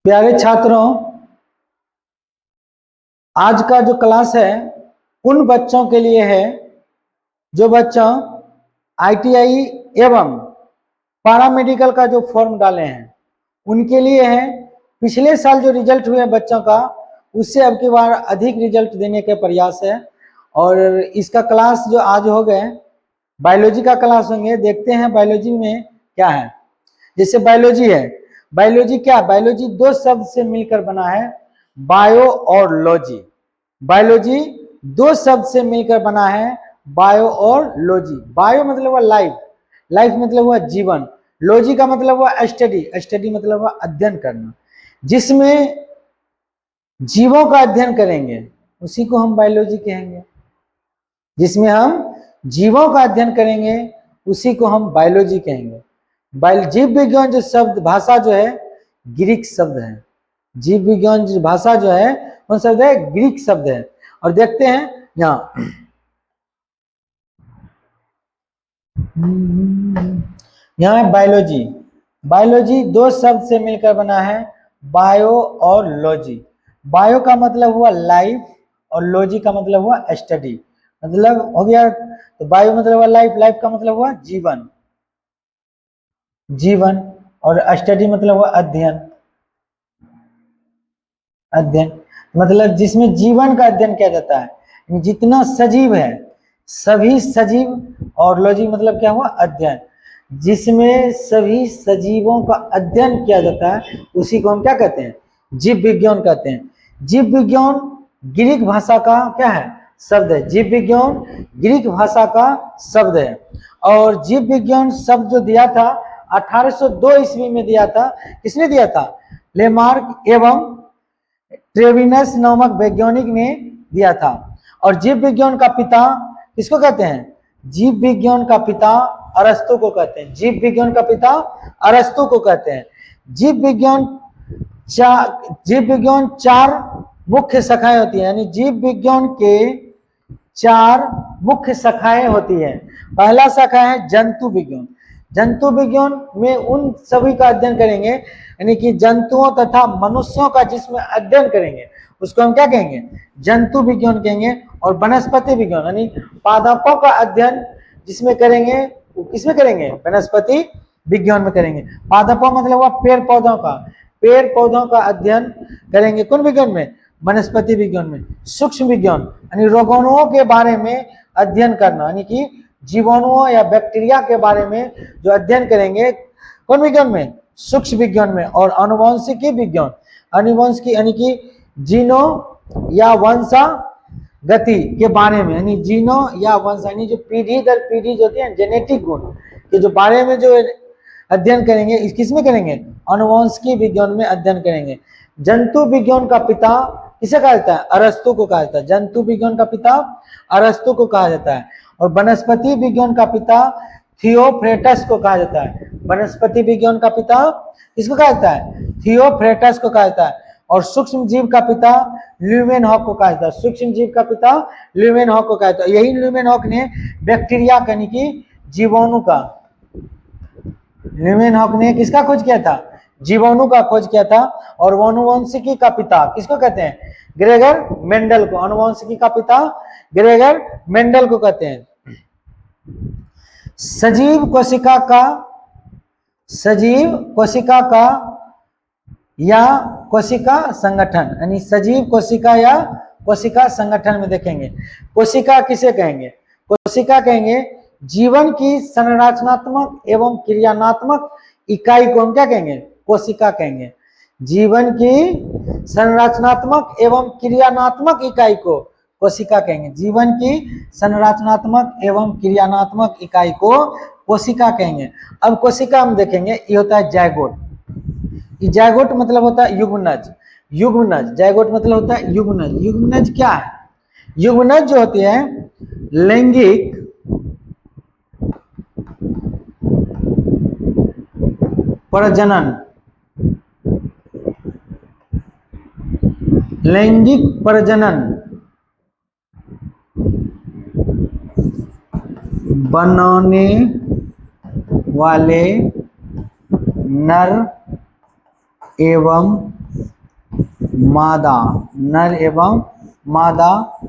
प्यारे छात्रों, आज का जो क्लास है उन बच्चों के लिए है जो बच्चों आईटीआई एवं पैरामेडिकल का जो फॉर्म डाले हैं उनके लिए है। पिछले साल जो रिजल्ट हुए बच्चों का उससे अब की बार अधिक रिजल्ट देने के प्रयास है। और इसका क्लास जो आज हो गए बायोलॉजी का क्लास होंगे। देखते हैं बायोलॉजी में क्या है। जैसे बायोलॉजी है, बायोलॉजी क्या, बायोलॉजी दो शब्द से मिलकर बना है, बायो और लॉजी। बायोलॉजी दो शब्द से मिलकर बना है, बायो और लॉजी। बायो मतलब हुआ लाइफ, लाइफ मतलब हुआ जीवन, लॉजी का मतलब हुआ स्टडी, स्टडी मतलब हुआ अध्ययन करना। जिसमें जीवों का अध्ययन करेंगे उसी को हम बायोलॉजी कहेंगे। जिसमें हम जीवों का अध्ययन करेंगे उसी को हम बायोलॉजी कहेंगे। जीव विज्ञान जो शब्द भाषा जो है ग्रीक शब्द है। जीव विज्ञान जो भाषा जो है कौन शब्द है, ग्रीक शब्द है। और देखते हैं यहाँ है बायोलॉजी। बायोलॉजी दो शब्द से मिलकर बना है, बायो और लॉजी। बायो का मतलब हुआ लाइफ और लॉजी का मतलब हुआ स्टडी, मतलब हो गया। तो बायो मतलब हुआ लाइफ, लाइफ का मतलब हुआ जीवन, जीवन, और स्टडी मतलब हुआ अध्ययन, अध्ययन मतलब जिसमें जीवन का अध्ययन किया जाता है। जितना सजीव है सभी सजीव, और लॉजी मतलब क्या हुआ, अध्ययन। जिसमें सभी सजीवों का अध्ययन किया जाता है उसी को हम क्या कहते हैं, जीव विज्ञान कहते हैं। जीव विज्ञान ग्रीक भाषा का क्या है, शब्द है। जीव विज्ञान ग्रीक भाषा का शब्द है। और जीव विज्ञान शब्द जो दिया था 1802 ईस्वी में दिया था। किसने दिया था, लेमार्क एवं ट्रेविनस नामक वैज्ञानिक ने दिया था। और जीव विज्ञान का पिता किसको कहते हैं, जीव विज्ञान का पिता अरस्तु को कहते हैं। जीव विज्ञान का पिता अरस्तु को कहते हैं। जीव विज्ञान चार मुख्य शाखाएं होती है, यानी जीव विज्ञान के चार मुख्य शाखाएं होती है। पहला शाखा है जंतु विज्ञान। जंतु विज्ञान में उन सभी का अध्ययन करेंगे, यानी कि जंतुओं तथा मनुष्यों का जिसमें अध्ययन करेंगे उसको हम क्या कहेंगे, जंतु विज्ञान कहेंगे। और वनस्पति विज्ञान यानी पादपों का अध्ययन जिसमें करेंगे, किसमें करेंगे, वनस्पति विज्ञान में करेंगे। पादपों मतलब हुआ पेड़ पौधों का, पेड़ पौधों का अध्ययन करेंगे कौन विज्ञान में, वनस्पति विज्ञान में। सूक्ष्म विज्ञान यानी रोगाणुओं के बारे में अध्ययन करना, यानी कि जीवाणुओं या बैक्टीरिया के बारे में जो अध्ययन करेंगे कौन विज्ञान में, सूक्ष्म विज्ञान में। और आनुवंशिकी विज्ञान, आनुवंशिकी यानी कि जीनो या वंशा गति के बारे में, यानी जीनो या वंश यानी जो पीढ़ी दर पीढ़ी जो होती है जेनेटिक गुण के जो बारे में जो अध्ययन करेंगे, किसमें करेंगे, आनुवंशिकी विज्ञान में अध्ययन करेंगे। जंतु विज्ञान का पिता किसे कहा जाता है, अरस्तु को कहा जाता है। जंतु विज्ञान का पिता अरस्तु को कहा जाता है। और वनस्पति विज्ञान का पिता थियोफ्रेटस को कहा जाता है। वनस्पति विज्ञान का पिता किसको कहा जाता है, थियोफ्रेटस को कहा जाता है। और सूक्ष्म जीव का पिता ल्यूमेनहॉक को कहा जाता है। सूक्ष्म जीव का पिता ल्यूमेनहॉक को कहा जाता है। यही ल्यूमेनहॉक ने बैक्टीरिया यानी कि जीवाणु का, ल्यूमेनहॉक ने किसका खोज किया था, जीवाणु का खोज किया था। और आनुवंशिकी का पिता किसको कहते हैं, ग्रेगर मेंडल को। आनुवंशिकी का पिता ग्रेगर मेंडल को कहते हैं। सजीव कोशिका का या कोशिका संगठन, यानी सजीव कोशिका या कोशिका संगठन में देखेंगे। कोशिका किसे कहेंगे, कोशिका कहेंगे जीवन की संरचनात्मक एवं क्रियात्मक इकाई को हम क्या कहेंगे, कोशिका कहेंगे। जीवन की संरचनात्मक एवं क्रियात्मक इकाई को कोशिका कहेंगे। जीवन की संरचनात्मक एवं क्रियात्मक इकाई को कोशिका कहेंगे। अब कोशिका हम देखेंगे, ये होता है जायगोट। जायगोट मतलब होता है युग्मनज, युग्मनज। जायगोट मतलब होता है युग्मनज। युग्मनज क्या है, युग्मनज जो होती है लैंगिक प्रजनन, लैंगिक प्रजनन बनाने वाले नर एवं मादा, नर एवं मादा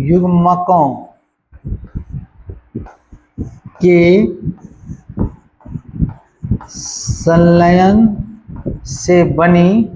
युग्मकों के संलयन से बनी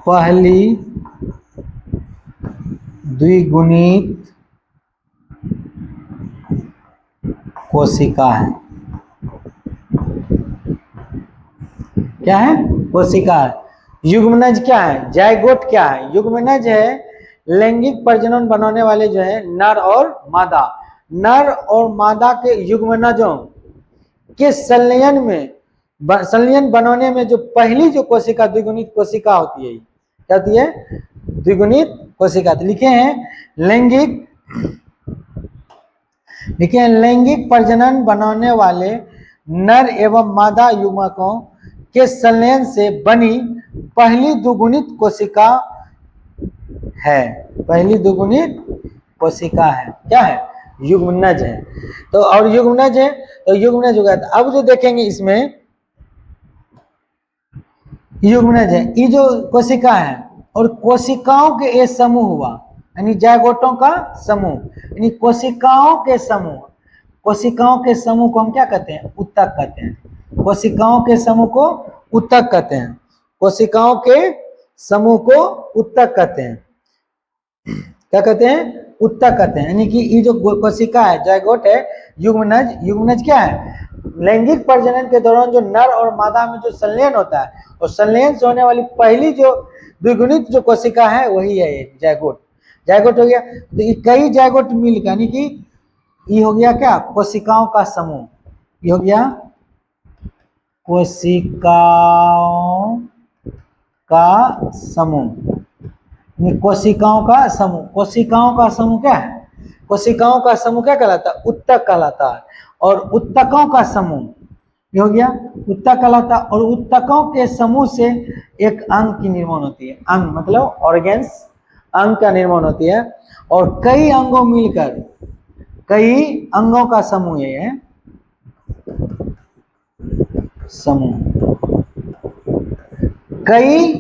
पहली द्विगुणित कोशिका है। क्या है? कोशिका है। युग्मनज क्या है? जायगोट क्या है? युग्मनज है लैंगिक प्रजनन बनाने वाले जो है नर और मादा। नर और मादा के युग्मनजों के संलयन में, संलयन बनाने में जो पहली जो कोशिका द्विगुणित कोशिका होती है, क्या होती है? द्विगुणित कोशिका। तो लिखे हैं लैंगिक प्रजनन बनाने वाले नर एवं मादा युग्मकों के संलयन से बनी पहली द्विगुणित कोशिका है। पहली द्विगुणित कोशिका है। क्या है? युग्मनज है। तो और युग्मनज है तो युग्मनज हो गया। तो अब जो देखेंगे इसमें युग्मनज है, ये जो कोशिका है और कोशिकाओं के ये समूह हुआ, यानी जायगोटों का समूह, यानी कोशिकाओं के समूह। कोशिकाओं के समूह को हम क्या कहते हैं? उत्तक कहते हैं। कोशिकाओं के समूह को उत्तक कहते हैं। कोशिकाओं के समूह को उत्तक कहते हैं। क्या कहते हैं? उत्तक कहते हैं। यानी कि ये जो कोशिका है, जायगोट है, युग्मनज, युग्मनज क्या है? लैंगिक प्रजनन के दौरान जो नर और मादा में जो संलयन होता है और संलयन से होने वाली पहली जो द्विगुणित जो कोशिका है वही है ये जायगोट। जायगोट हो गया। तो ये कई जायगोट मिलकर, यानी कि ये हो गया क्या? कोशिकाओं का समूह। ये हो गया कोशिकाओं का समूह। कोशिकाओं का समूह। कोशिकाओं का समूह क्या है? कोशिकाओं का समूह क्या कहलाता है? उत्तक कहलाता है। और उत्तकों का समूह ये हो गया उत्तक कहलाता है। और उत्तकों के समूह से एक अंग की निर्माण होती है। अंग मतलब ऑर्गेन्स, अंग का निर्माण होती है। और कई अंगों मिलकर, कई अंगों का समूह है समूह। कई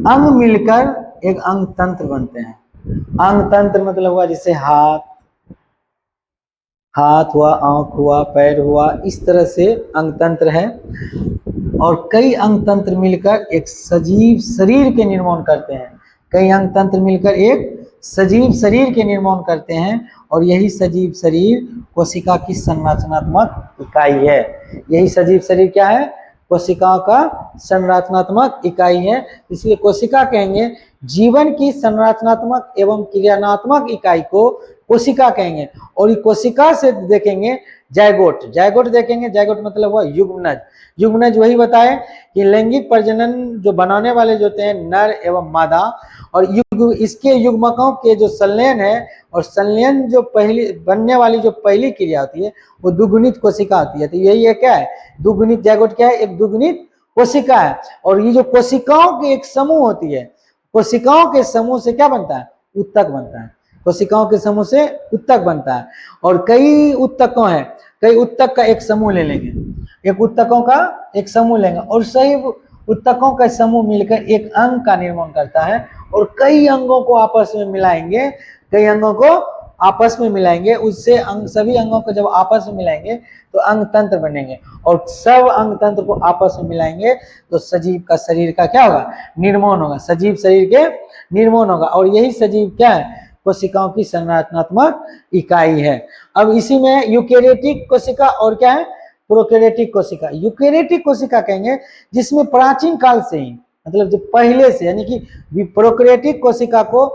अंग मिलकर एक अंग तंत्र बनते हैं। अंग तंत्र मतलब हुआ जैसे हाथ हुआ, आंख हुआ, पैर हुआ, इस तरह से अंग तंत्र है। और कई अंग तंत्र मिलकर एक सजीव शरीर के निर्माण करते हैं। कई अंग तंत्र मिलकर एक सजीव शरीर के निर्माण करते हैं। और यही सजीव शरीर कोशिका की संरचनात्मक इकाई है। यही सजीव शरीर क्या है? कोशिकाओं का संरचनात्मक इकाई है। इसलिए कोशिका कहेंगे, जीवन की संरचनात्मक एवं क्रियात्मक इकाई को कोशिका कहेंगे। और ये कोशिका से देखेंगे जायगोट। जायगोट देखेंगे, जायगोट मतलब हुआ युग्मनज। युग्मनज वही बताए कि लैंगिक प्रजनन जो बनाने वाले जो होते हैं नर एवं मादा, और इसके युग्मकों के जो संलयन है, और संलयन जो पहली बनने वाली जो पहली क्रिया होती है वो द्विगुणित कोशिका होती है। तो यही है क्या है? द्विगुणित। जायगोट क्या है? एक द्विगुणित कोशिका है। और ये जो कोशिकाओं की एक समूह होती है, कोशिकाओं के समूह से क्या बनता है? उत्तक बनता है। कोशिकाओं के समूह से उत्तक बनता है। और कई उत्तकों हैं, कई उत्तक का एक समूह ले लेंगे, एक उत्तकों का एक समूह लेंगे, और सही उत्तकों का समूह मिलकर एक अंग का निर्माण करता है। और कई अंगों को आपस में मिलाएंगे, कई अंगों को आपस में मिलाएंगे, उससे अंग, सभी अंगों को जब आपस में मिलाएंगे तो अंग तंत्र बनेंगे। और सब अंग तंत्र को आपस में मिलाएंगे तो सजीव का शरीर का क्या होगा? निर्माण होगा। सजीव शरीर के निर्माण होगा। और यही सजीव क्या है? कोशिकाओं की संरचनात्मक इकाई है। अब इसी में यूकेरियोटिक कोशिका और क्या है? प्रोकैरियोटिक कोशिका। यूकेरियोटिक कोशिका कहेंगे जिसमें प्राचीन काल से ही, मतलब जो पहले से, यानी कि प्रोकैरियोटिक कोशिका को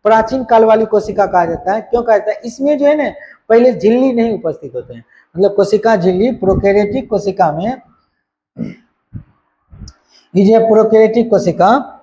प्राचीन काल वाली कोशिका कहा जाता है। क्यों कहा जाता है? इसमें जो है ना पहले झिल्ली नहीं उपस्थित होते हैं, मतलब कोशिका झिल्ली। प्रोकैरियोटिक कोशिका में ये जो प्रोकैरियोटिक कोशिका,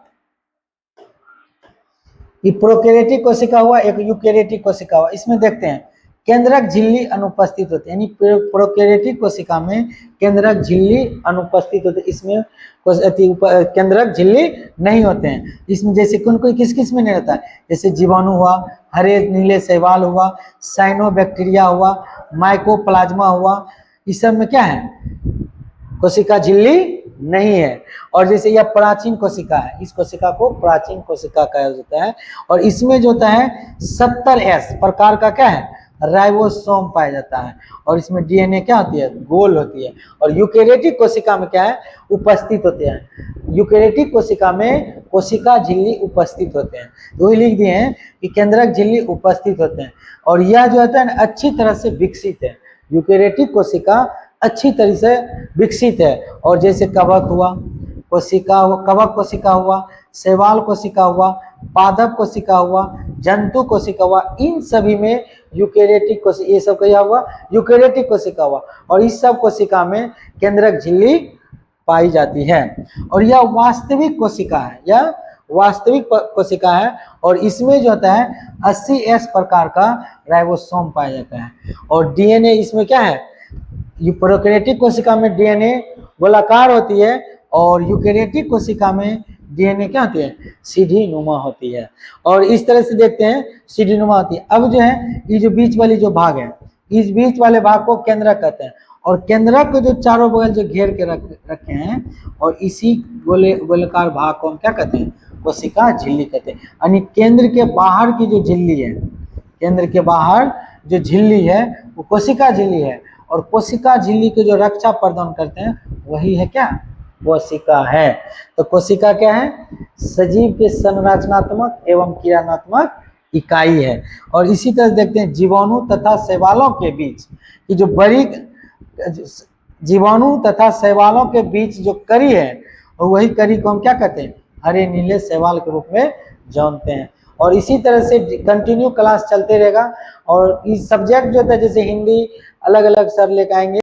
ये प्रोकैरियोटिक कोशिका हुआ, एक यूकेरियोटिक कोशिका हुआ। इसमें देखते हैं केंद्रक झिल्ली अनुपस्थित होती है, यानी प्रोकैरियोटिक कोशिका में केंद्रक झिल्ली अनुपस्थित होती है। इसमें केंद्रक झिल्ली नहीं होते हैं। इसमें जैसे कोई किस किस में नहीं रहता है? जैसे जीवाणु हुआ, हरे नीले शैवाल हुआ, साइनोबैक्टीरिया हुआ, माइकोप्लाज्मा हुआ, इस सब में क्या है? कोशिका झिल्ली नहीं है। और जैसे यह प्राचीन कोशिका है, इस कोशिका को प्राचीन कोशिका कहा जाता है। और इसमें जो होता है 70S प्रकार का क्या है, राइबोसोम पाया जाता है। और इसमें डीएनए क्या होती है, गोल होती है। और यूकेरियोटिक कोशिका में क्या है, उपस्थित होते हैं। यूकेरियोटिक कोशिका में कोशिका झिल्ली उपस्थित होते हैं। तो वही लिख दिए हैं कि केंद्रक झिल्ली उपस्थित होते हैं। और यह जो होता है ना अच्छी तरह से विकसित है। यूकेरियोटिक कोशिका अच्छी तरह से विकसित है। और जैसे कवक हुआ कोशिका, कवक कोशिका हुआ, शैवाल कोशिका हुआ, पादप कोशिका हुआ, जंतु कोशिका हुआ, इन सभी में यूकेरियोटिक कोशिका, ये सब क्या हुआ, यूकेरियोटिक कोशिका हुआ। और इस सब कोशिका में केंद्रक झिल्ली पाई जाती है। और यह वास्तविक कोशिका है, यह वास्तविक कोशिका है। और इसमें जो होता है 80S प्रकार का राइबोसोम पाया जाता है। और डीएनए इसमें क्या है, प्रोकैरियोटिक कोशिका में डीएनए गोलाकार होती है। और यूकेरियोटिक कोशिका में डीएनए क्या होती है, सीधी नुमा होती है। और इस तरह से देखते हैं सीधी नुमा होती है। अब जो है ये जो बीच वाली जो भाग है, इस बीच वाले भाग को केंद्रक कहते हैं। और केंद्रक को जो चारों बगल जो घेर के रखे हैं, और इसी गोलाकार भाग को हम क्या कहते हैं, कोशिका झिल्ली कहते हैं। यानी केंद्र के बाहर की जो झिल्ली है, केंद्र के बाहर जो झिल्ली है वो कोशिका झिल्ली है। और कोशिका झिल्ली की जो रक्षा प्रदान करते हैं वही है क्या, कोशिका है। तो कोशिका क्या है, सजीव के संरचनात्मक एवं क्रियात्मक इकाई है। और इसी तरह देखते हैं जीवाणु तथा शैवालों के बीच की जो बड़ी, जीवाणु तथा शैवालों के बीच जो कड़ी है, और वही कड़ी को हम क्या कहते हैं, हरे नीले शैवाल के रूप में जानते हैं। और इसी तरह से कंटिन्यू क्लास चलते रहेगा। और इस सब्जेक्ट जो था, जैसे हिंदी अलग अलग सर लेकर आएंगे,